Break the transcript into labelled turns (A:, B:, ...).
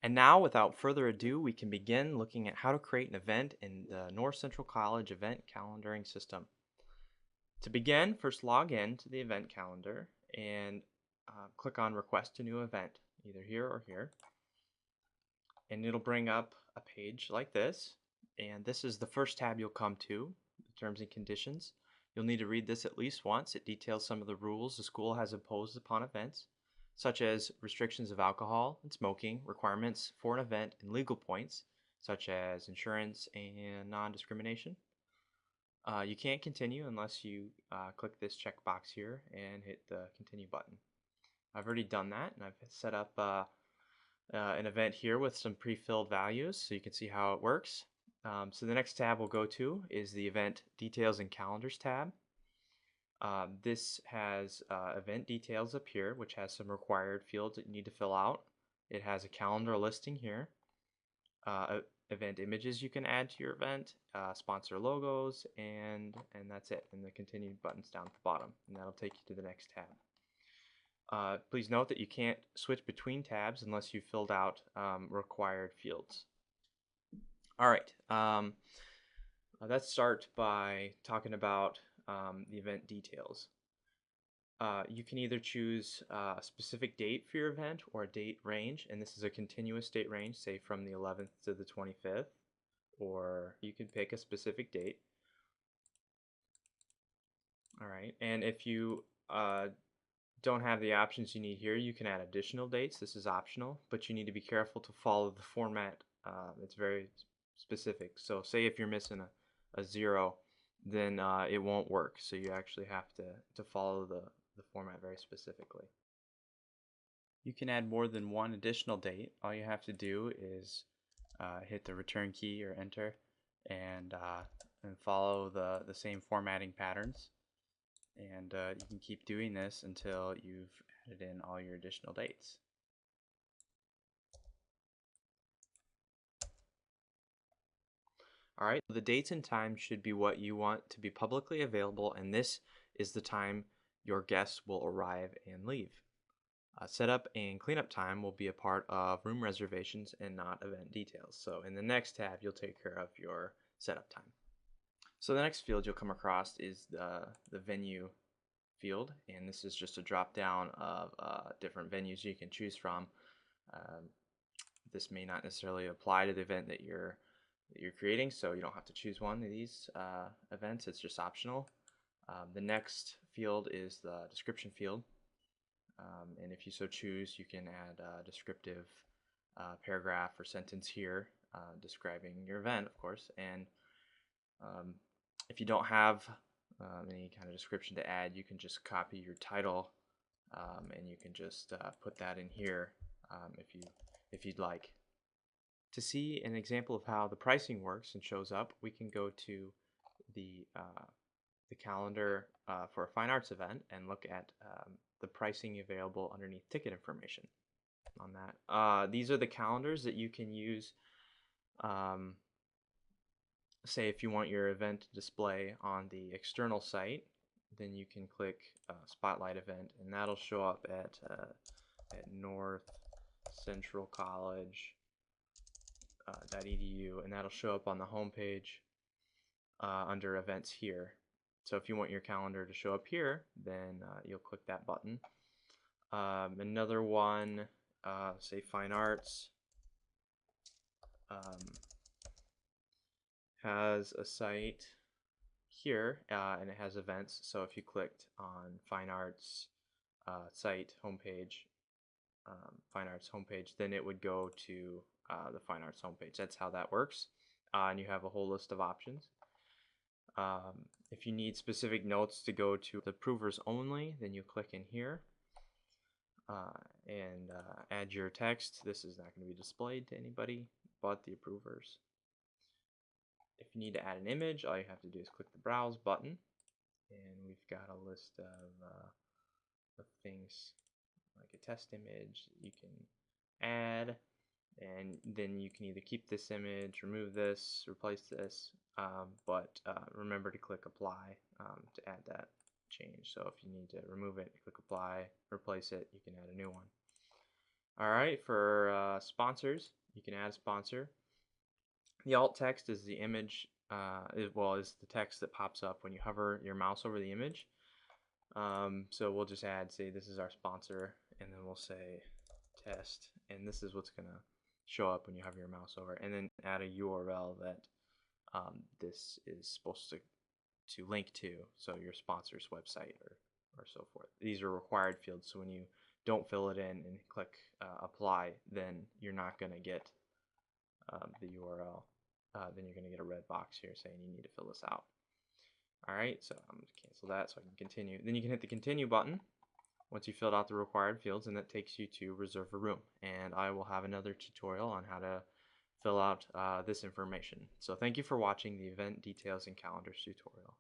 A: And now, without further ado, we can begin looking at how to create an event in the North Central College event calendaring system. To begin, first log in to the event calendar and click on Request a New Event, either here or here. And it'll bring up a page like this. And this is the first tab you'll come to, the Terms and Conditions. You'll need to read this at least once. It details some of the rules the school has imposed upon events, such as restrictions of alcohol and smoking, requirements for an event, and legal points, such as insurance and non-discrimination. You can't continue unless you click this checkbox here and hit the continue button. I've already done that, and I've set up an event here with some pre-filled values so you can see how it works. So the next tab we'll go to is the Event Details and Calendars tab. This has event details up here, which has some required fields that you need to fill out. It has a calendar listing here, event images you can add to your event, sponsor logos, and that's it. And the continue button's down at the bottom, and that'll take you to the next tab. Please note that you can't switch between tabs unless you filled out required fields. All right, let's start by talking about the event details. You can either choose a specific date for your event or a date range, and this is a continuous date range, say from the 11th to the 25th, or you can pick a specific date. All right, and if you don't have the options you need here, you can add additional dates. This is optional, but you need to be careful to follow the format. It's very specific. So say if you're missing a 0, then it won't work. So you actually have to follow the format very specifically. You can add more than one additional date. All you have to do is hit the return key or enter and follow the same formatting patterns. And you can keep doing this until you've added in all your additional dates. All right, the dates and times should be what you want to be publicly available, and this is the time your guests will arrive and leave. Setup and cleanup time will be a part of room reservations and not event details. So in the next tab, you'll take care of your setup time. So the next field you'll come across is the venue field, and this is just a drop down of different venues you can choose from. This may not necessarily apply to the event that you're creating, so you don't have to choose one of these events. It's just optional. The next field is the description field, and if you so choose, you can add a descriptive paragraph or sentence here describing your event, of course. And if you don't have any kind of description to add, you can just copy your title and you can just put that in here if you'd like. To see an example of how the pricing works and shows up, we can go to the calendar for a fine arts event and look at the pricing available underneath ticket information on that. These are the calendars that you can use. Say if you want your event to display on the external site, then you can click Spotlight Event, and that'll show up at North Central College .edu, and that'll show up on the home page under events here. So if you want your calendar to show up here, then you'll click that button. Another one, say Fine Arts, has a site here and it has events. So if you clicked on Fine Arts site homepage, Fine Arts homepage, then it would go to the Fine Arts homepage. That's how that works. And you have a whole list of options. If you need specific notes to go to the approvers only, then you click in here and add your text. This is not going to be displayed to anybody but the approvers. If you need to add an image, all you have to do is click the Browse button, and we've got a list of things like a test image you can add, and then you can either keep this image, remove this, replace this, but remember to click Apply to add that change. So if you need to remove it, click Apply, replace it, you can add a new one. All right, for sponsors, you can add a sponsor. The alt text is the image, is the text that pops up when you hover your mouse over the image. So we'll just add, say, this is our sponsor, and then we'll say test, and this is what's gonna show up when you hover your mouse over, and then add a URL that this is supposed to link to, so your sponsor's website or so forth. These are required fields, so when you don't fill it in and click apply, then you're not going to get the URL. Then you're going to get a red box here saying you need to fill this out. All right, so I'm going to cancel that so I can continue. Then you can hit the continue button once you filled out the required fields, and that takes you to reserve a room. And I will have another tutorial on how to fill out this information. So thank you for watching the event details and calendars tutorial.